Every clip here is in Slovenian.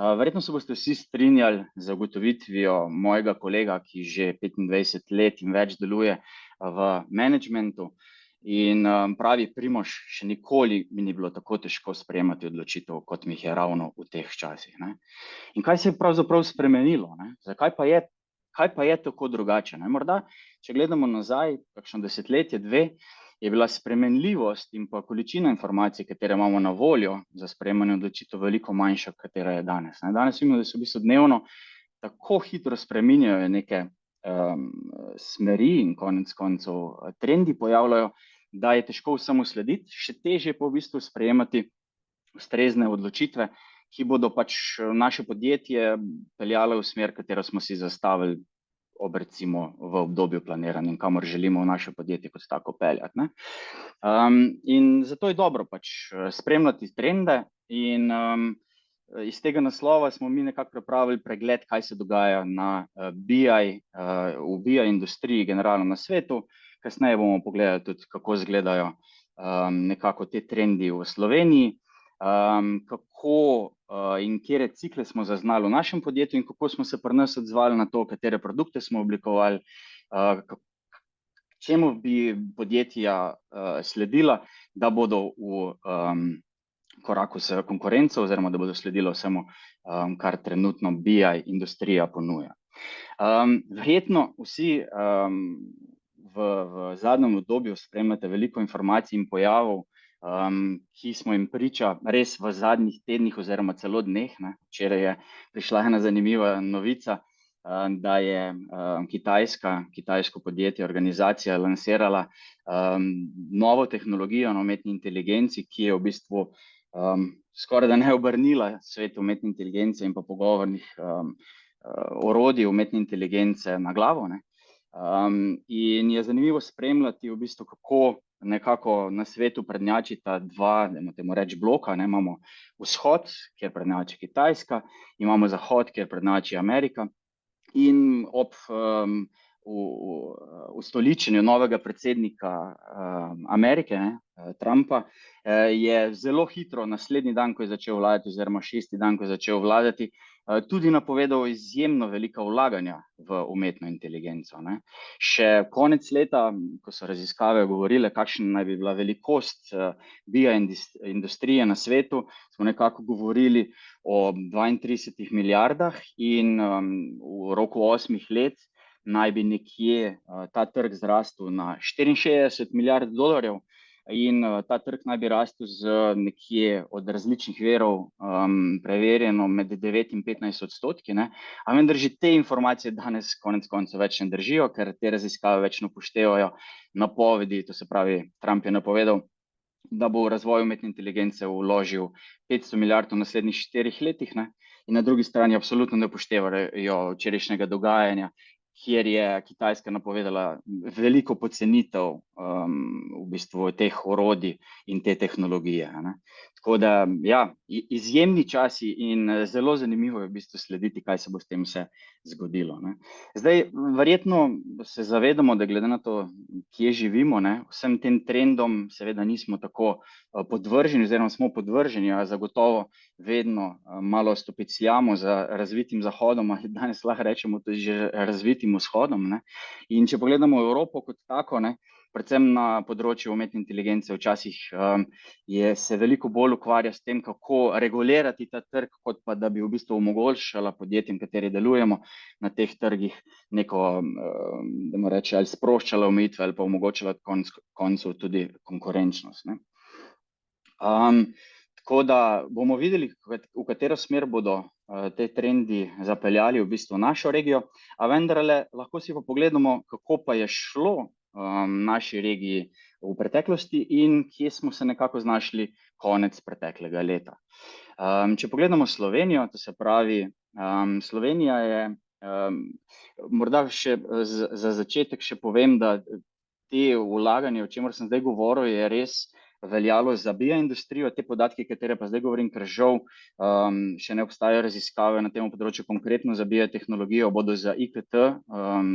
Verjetno se boste vsi strinjali z ugotovitvijo mojega kolega, ki že 25 let in več deluje v menedžmentu in pravi: Primož, še nikoli mi ni bilo tako težko sprejemati odločitev, kot mi jih je ravno v teh časih. Ne? In kaj se je pravzaprav spremenilo? Ne? Kaj pa je tako drugače? Ne? Morda, če gledamo nazaj, kakšno desetletje, dve, je bila spremenljivost in pa količina informacij, katere imamo na voljo za sprejemanje odločitev, veliko manjša, katera je danes. Ne? Danes vidimo, da se v bistvu dnevno tako hitro spreminjajo neke smeri in konec koncev trendi pojavljajo, da je težko vsemu slediti, še težje pa v bistvu sprejemati ustrezne odločitve, ki bodo pač naše podjetje peljale v smer, katero smo si zastavili recimo v obdobju planiranja in kamor želimo v naše podjetje kot tako peljati. Ne? In zato je dobro pač spremljati trende in iz tega naslova smo mi nekako pripravili pregled, kaj se dogaja na v BI industriji generalno na svetu. Kasneje bomo pogledali tudi, kako izgledajo nekako te trendi v Sloveniji, kako in katere cikle smo zaznali v našem podjetju in kako smo se pri nas odzvali na to, katere produkte smo oblikovali, čemu bi podjetja sledila, da bodo v koraku s konkurenco oziroma da bodo sledilo vsemu, kar trenutno BI industrija ponuja. Verjetno vsi v zadnjem obdobju spremljate veliko informacij in pojavov, ki smo jim priča res v zadnjih tednih oziroma celo dneh. Ne. Včeraj je prišla ena zanimiva novica, da je kitajsko podjetje, organizacija lansirala novo tehnologijo na umetni inteligenci, ki je v bistvu skoraj da ne obrnila svet umetne inteligence in pa pogovornih orodij umetne inteligence na glavo. Ne. In je zanimivo spremljati v bistvu, kako nekako na svetu prednjačita dva, da temu reči, bloka. Ne. Imamo vzhod, kjer prednjači Kitajska, imamo zahod, kjer prednjači Amerika. In ob ustoličenju novega predsednika Amerike, ne, Trumpa, je zelo hitro naslednji dan, ko je začel vladati, oziroma 6. dan, ko je začel vladati, tudi napovedal izjemno velika vlaganja v umetno inteligenco. Ne. Še konec leta, ko so raziskave govorile, kakšna naj bi bila velikost BI industrije na svetu, smo nekako govorili o 32 milijardah in v roku 8 let naj bi nekje ta trg zrastel na 64 milijard dolarjev. In ta trg naj bi rastel z nekje od različnih virov preverjeno med 9 in 15%. Ne? A vendar že te informacije danes konec koncev več ne držijo, ker te raziskave več ne upoštevajo napovedi. To se pravi, Trump je napovedal, da bo v razvoj umetne inteligence vložil 500 milijard v naslednjih 4 letih. Ne? In na drugi strani absolutno ne upoštevajo včerajšnjega dogajanja, kjer je Kitajska napovedala veliko pocenitev v bistvu teh orodij in te tehnologije. Ne. Tako da, ja, izjemni časi in zelo zanimivo je v bistvu slediti, kaj se bo s tem vse zgodilo. Ne. Zdaj, verjetno se zavedamo, da glede na to, kje živimo, ne, vsem tem trendom seveda nismo tako podvrženi, oziroma smo podvrženi, a zagotovo vedno malo stopicljamo za razvitim zahodom, ali danes lahko rečemo tudi že razvitim vzhodom. Ne. In če pogledamo Evropo kot tako, ne, predvsem na področju umetne inteligence, včasih se veliko bolj ukvarja s tem, kako regulirati ta trg, kot pa da bi v bistvu omogočala podjetjem, kateri delujemo na teh trgih, neko, da mu reče, ali sproščala omejitve ali pa omogočala koncu tudi konkurenčnost. Ne. Tako da bomo videli, v katero smer bodo te trendi zapeljali v bistvu našo regijo, a vendarle lahko si pa pogledamo, kako pa je šlo naši regiji v preteklosti in kje smo se nekako znašli konec preteklega leta. Če pogledamo Slovenijo, to se pravi, Slovenija je, morda še za začetek še povem, da te vlaganje, o čemer sem zdaj govoril, je res veljalo za BI industrijo. Te podatke, katere pa zdaj govorim, ker žal še ne obstajajo raziskave na tem področju, konkretno za BI tehnologijo, bodo za IKT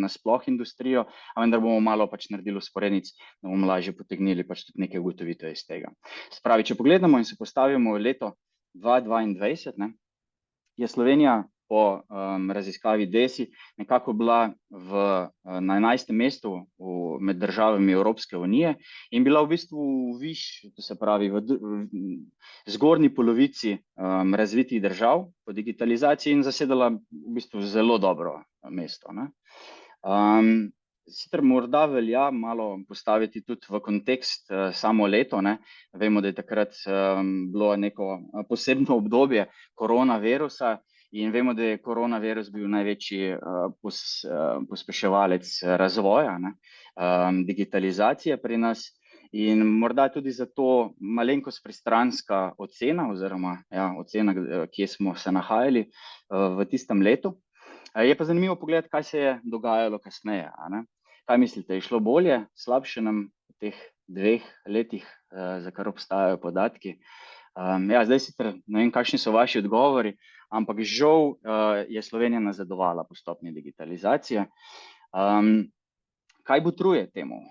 nasploh industrijo, a vendar bomo malo pač naredili vzporednic, da bomo lažje potegnili pač tudi neke ugotovitve iz tega. Spravi, če pogledamo in se postavimo v leto 2022, ne, je Slovenija po raziskavi DESI nekako bila na 11. mestu med državami Evropske unije in bila v bistvu to se pravi v zgornji polovici razvitih držav po digitalizaciji in zasedala v bistvu zelo dobro mesto, ne. Sicer morda velja malo postaviti tudi v kontekst samo leto, ne. Vemo, da je takrat bilo neko posebno obdobje koronavirusa in vemo, da je koronavirus bil največji pospeševalec razvoja, ne, digitalizacije pri nas in morda tudi zato malenkost pristranska ocena oziroma ocena, kje smo se nahajali v tistem letu. Je pa zanimivo pogledati, kaj se je dogajalo kasneje, a ne. Kaj mislite, je šlo bolje, slabše nam v teh 2 letih, za kar obstajajo podatki? Zdaj sicer ne vem, kakšni so vaši odgovori, ampak žal je Slovenija nazadovala po stopnji digitalizacije. Kaj botruje temu?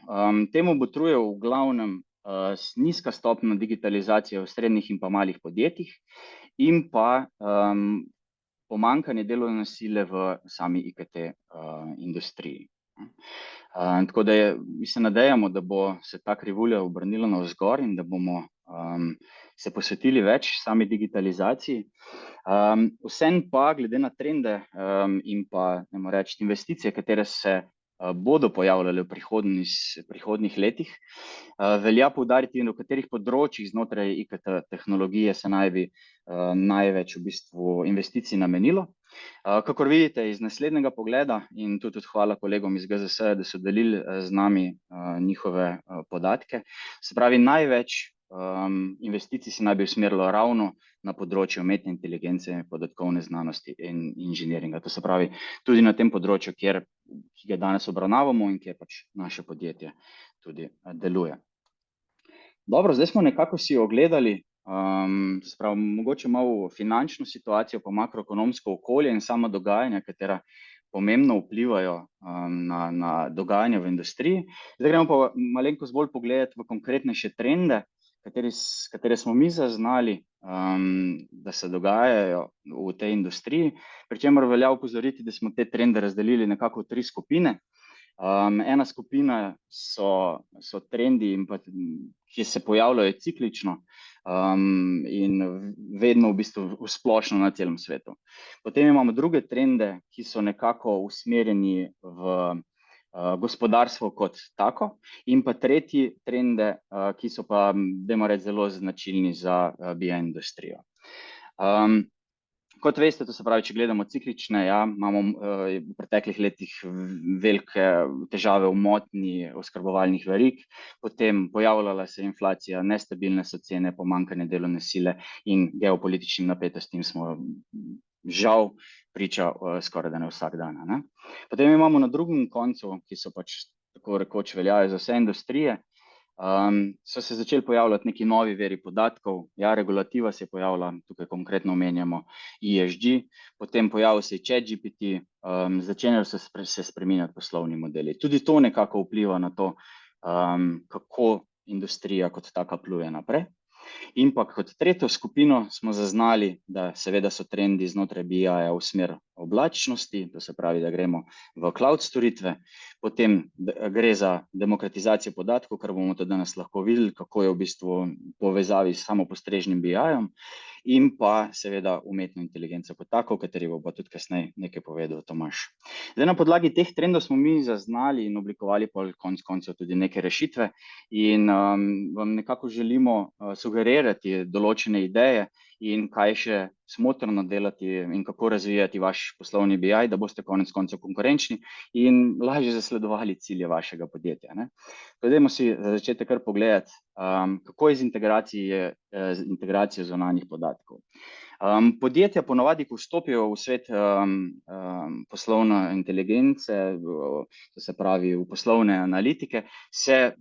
Temu botruje v glavnem nizka stopnja digitalizacije v srednjih in pa malih podjetjih in pa pomanjkanje delovne sile v sami IKT industriji. Tako da mi se nadejamo, da bo se ta krivulja obrnila navzgor in da bomo se posvetili več sami digitalizaciji. Vseeno pa glede na trende in pa investicije, katere se bodo pojavljale v prihodnjih letih, velja poudariti, v katerih področjih znotraj IKT tehnologije se naj bi največ v bistvu investicij namenilo. Kakor vidite iz naslednjega pogleda in tudi hvala kolegom iz GZS, da so delili z nami njihove podatke, se pravi največ investicij se naj bi usmerilo ravno na področju umetne inteligence, podatkovne znanosti in inženiringa. To se pravi tudi na tem področju, ki ga danes obravnavamo in kjer pač naše podjetje tudi deluje. Dobro, zdaj smo nekako si ogledali mogoče malo finančno situacijo pa makroekonomsko okolje in sama dogajanja, katera pomembno vplivajo na dogajanje v industriji. Zdaj gremo pa malenkost bolj pogledati v konkretnejše trende, katere smo mi zaznali, da se dogajajo v tej industriji, pri čemer velja opozoriti, da smo te trende razdelili nekako v 3 skupine. Ena skupina so trendi, ki se pojavljajo ciklično in vedno v bistvu splošno na celem svetu. Potem imamo druge trende, ki so nekako usmerjeni v gospodarstvo kot tako in pa tretji trende, ki so pa, dajmo reči, zelo značilni za BI industrijo. Kot veste, to se pravi, če gledamo ciklične, imamo v preteklih letih velike težave v motnji oskrbovalnih verig, potem pojavljala se inflacija, nestabilne so cene, pomanjkanje delovne sile in geopolitičnim napetostim smo žal priča skoraj da ne vsak dan, ne. Potem imamo na drugem koncu, ki so pač tako rekoč veljajo za vse industrije, so se začeli pojavljati neki novi viri podatkov, regulativa se je pojavila, tukaj konkretno omenjamo ESG, potem pojavil se je ChatGPT, začenjajo se spreminjati poslovni modeli. Tudi to nekako vpliva na to, kako industrija kot taka pluje naprej. In pa kot tretjo skupino smo zaznali, da seveda so trendi znotraj BI-ja v smer oblačnosti, to se pravi, da gremo v cloud storitve, potem gre za demokratizacijo podatkov, kar bomo tudi danes lahko videli, kako je v bistvu povezavi s samopostrežnim BI-jem in pa seveda umetno inteligenco kot tako, o kateri bo pa tudi kasneje nekaj povedal Tomaž. Zdaj na podlagi teh trendov smo mi zaznali in oblikovali konec koncev tudi neke rešitve in vam nekako želimo sugerirati določene ideje in kaj še smotrno delati in kako razvijati vaš poslovni BI, da boste konec koncev konkurenčni in lažje zasledovali cilje vašega podjetja, ne. Dajmo si za začetek kar pogledati, kako je z integracijo zunanjih podatkov. Podjetja ponavadi, ko vstopijo v svet poslovne inteligence, to se pravi v poslovne analitike, se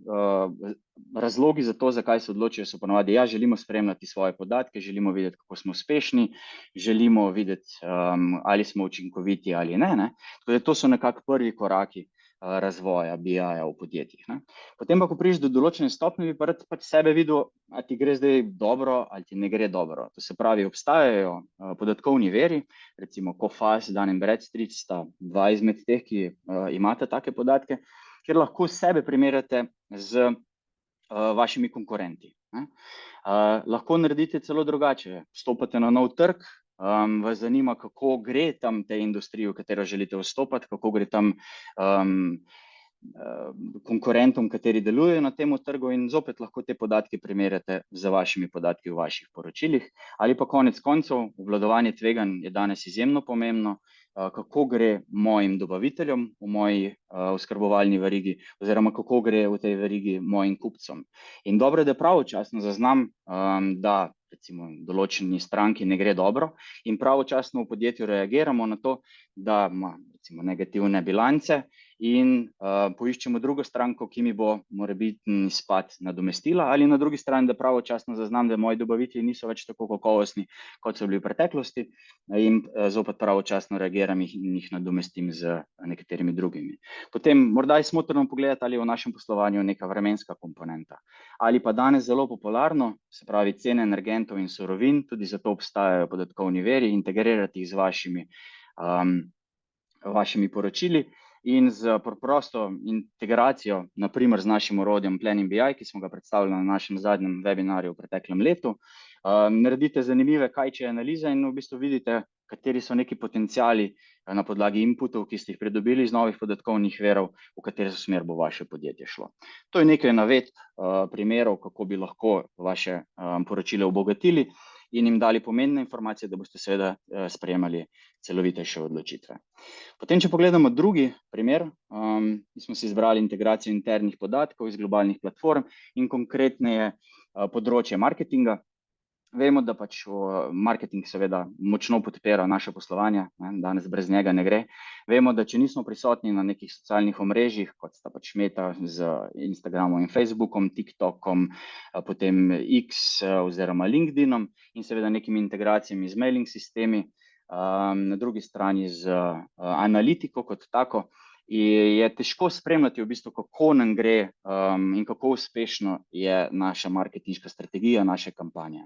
razlogi za to, zakaj se odločijo, so ponavadi, želimo spremljati svoje podatke, želimo videti, kako smo uspešni, želimo videti, ali smo učinkoviti ali ne. Tako da to so nekako prvi koraki razvoja BI-ja v podjetjih. Ne. Potem pa, ko prideš do določene stopnje, bi pa rad pač sebe videl, ali ti gre zdaj dobro ali ti ne gre dobro. To se pravi, obstajajo podatkovni viri, recimo Coface, Dun & Bradstreet sta dva izmed teh, ki imate take podatke, kjer lahko sebe primerjate z vašimi konkurenti. Ne. Lahko naredite celo drugače, vstopate na nov trg, vas zanima, kako gre tam tej industriji, v katero želite vstopati, kako gre tam konkurentom, kateri delujejo na tem trgu, in zopet lahko te podatke primerjate z vašimi podatki v vaših poročilih. Ali pa konec koncev, obvladovanje tveganj je danes izjemno pomembno, kako gre mojim dobaviteljem v moji oskrbovalni verigi, oziroma kako gre v tej verigi mojim kupcem. In dobro je, da pravočasno zaznam, da recimo določeni stranki ne gre dobro, in pravočasno v podjetju reagiramo na to, da ima recimo negativne bilance, in poiščemo drugo stranko, ki mi bo morebitni izpad nadomestila, ali na drugi strani, da pravočasno zaznam, da moji dobavitelji niso več tako kakovostni, kot so bili v preteklosti, in zopet pravočasno reagiram in jih nadomestim z nekaterimi drugimi. Potem morda je smotrno pogledati, ali je v našem poslovanju neka vremenska komponenta, ali pa danes zelo popularno, se pravi cene energentov in surovin, tudi zato obstajajo podatkovni viri, integrirati jih z vašimi poročili in z preprosto integracijo, na primer z našim orodjem Planning BI, ki smo ga predstavili na našem zadnjem webinarju v preteklem letu, naredite zanimive kaj-če analize in v bistvu vidite, kateri so neki potenciali na podlagi inputov, ki ste jih pridobili iz novih podatkovnih virov, v katero smer bo vaše podjetje šlo. To je nekaj navedb, primerov, kako bi lahko vaše poročile obogatili in jim dali pomembne informacije, da boste seveda sprejemali celovitejše odločitve. Potem, če pogledamo drugi primer, mi smo si izbrali integracijo internih podatkov iz globalnih platform in konkretneje področje marketinga. Vemo, da pač marketing seveda močno podpira naše poslovanje, danes brez njega ne gre. Vemo, da če nismo prisotni na nekih socialnih omrežjih, kot sta pač Meta z Instagramom in Facebookom, TikTokom, potem X oziroma LinkedInom in seveda nekimi integracijami z mailing sistemi, na drugi strani z analitiko kot tako, je težko spremljati v bistvu, kako nam gre in kako uspešno je naša marketinška strategija, naše kampanje.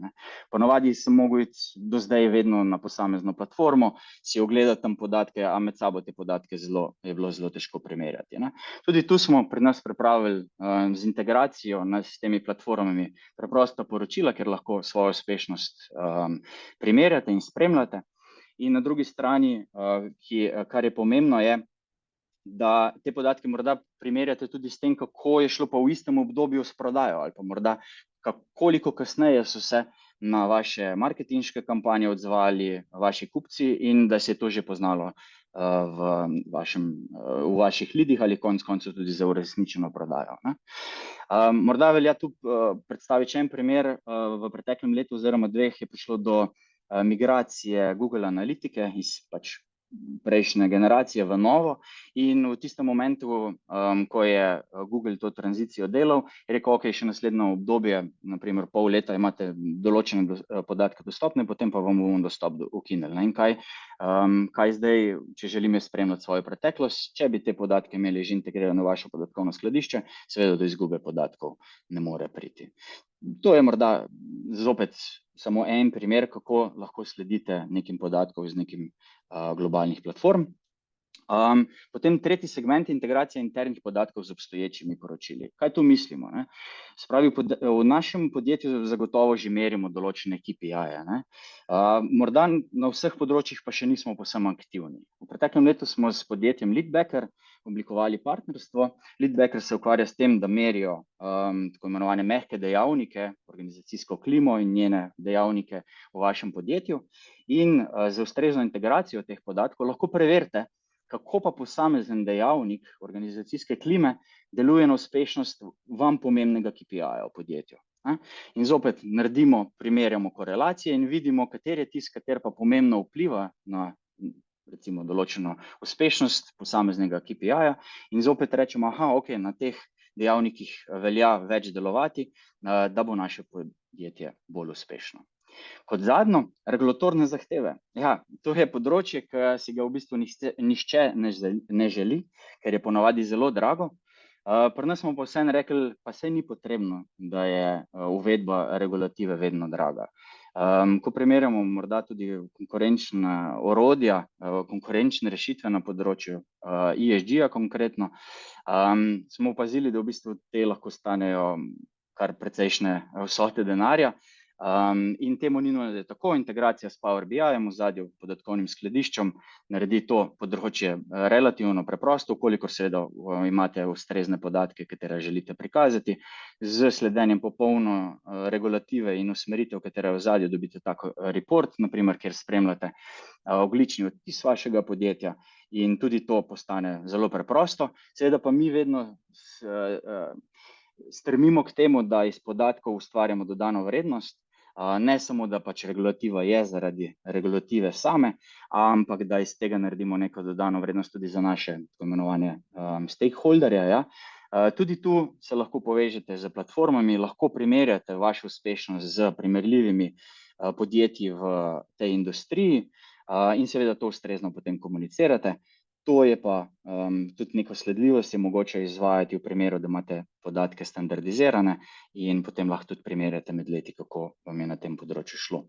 Ponavadi sem mogel iti do zdaj vedno na posamezno platformo, si ogledati tam podatke, a med sabo te podatke je bilo zelo težko primerjati. Tudi tu smo pri nas pripravili z integracijo s temi platformami preprosta poročila, kjer lahko svojo uspešnost primerjate in spremljate. In na drugi strani, kar je pomembno, je, da te podatke morda primerjate tudi s tem, kako je šlo pa v istem obdobju s prodajo, ali pa morda koliko kasneje so se na vaše marketinške kampanje odzvali vaši kupci in da se je to že poznalo v vaših lidih ali konec koncev tudi za uresničeno prodajo. Morda velja tu predstaviti še en primer. V preteklem letu oziroma dveh je prišlo do migracije Google Analitike iz pač prejšnje generacije v novo, in v tistem momentu, ko je Google to tranzicijo delal, je rekel, ok, še naslednjo obdobje, naprimer pol leta imate določene podatke dostopne, potem pa vam bomo dostop ukinili. In kaj zdaj, če želim jaz spremljati svojo preteklost, če bi te podatke imeli že integrirane v vaše podatkovno skladišče, seveda do izgube podatkov ne more priti. To je morda zopet samo en primer, kako lahko sledite nekim podatkom iz nekim globalnih platform. Potem tretji segment, integracija internih podatkov z obstoječimi poročili. Kaj tu mislimo? Spravi, v našem podjetju zagotovo že merimo določene KPI-je. Morda na vseh področjih pa še nismo povsem aktivni. V preteklem letu smo s podjetjem Leadbacker oblikovali partnerstvo. Leadbacker se ukvarja s tem, da merijo tako imenovane mehke dejavnike, organizacijsko klimo in njene dejavnike v vašem podjetju, in z ustrezno integracijo teh podatkov lahko preverite, kako pa posamezen dejavnik organizacijske klime deluje na uspešnost vam pomembnega KPI-ja v podjetju. In zopet naredimo, primerjamo korelacije in vidimo, kater je tisti, kater pa pomembno vpliva na recimo določeno uspešnost posameznega KPI-ja, in zopet rečemo, ok, na teh dejavnikih velja več delovati, da bo naše podjetje bolj uspešno. Kot zadnjo, regulatorne zahteve. Ja, to je področje, ki si ga v bistvu nihče ne želi, ker je ponavadi zelo drago. Pri nas smo pa vseeno rekli, pa saj ni potrebno, da je uvedba regulative vedno draga. Ko primerjamo morda tudi konkurenčna orodja, konkurenčne rešitve na področju ESG-ja konkretno, smo opazili, da v bistvu te lahko stanejo kar precejšnje vsote denarja. In temu ni nujno, da je tako. Integracija s Power BI-jem, v ozadju podatkovnim skladiščem, naredi to področje relativno preprosto, kolikor seveda imate ustrezne podatke, katere želite prikazati. Z sledenjem popolno regulative in usmeritev, katere v ozadju dobite tako report, naprimer, kjer spremljate ogljični odtis vašega podjetja, in tudi to postane zelo preprosto. Seveda pa mi vedno stremimo k temu, da iz podatkov ustvarjamo dodano vrednost. Ne samo, da pač regulativa je zaradi regulative same, ampak da iz tega naredimo neko dodano vrednost tudi za naše tako imenovane stakeholderje. Ja. Tudi tu se lahko povežete z platformami, lahko primerjate vašo uspešnost z primerljivimi podjetji v tej industriji in seveda to ustrezno potem komunicirate. To je pa tudi neko sledljivost je mogoče izvajati v primeru, da imate podatke standardizirane in potem lahko tudi primerjate med leti, kako vam je na tem področju šlo.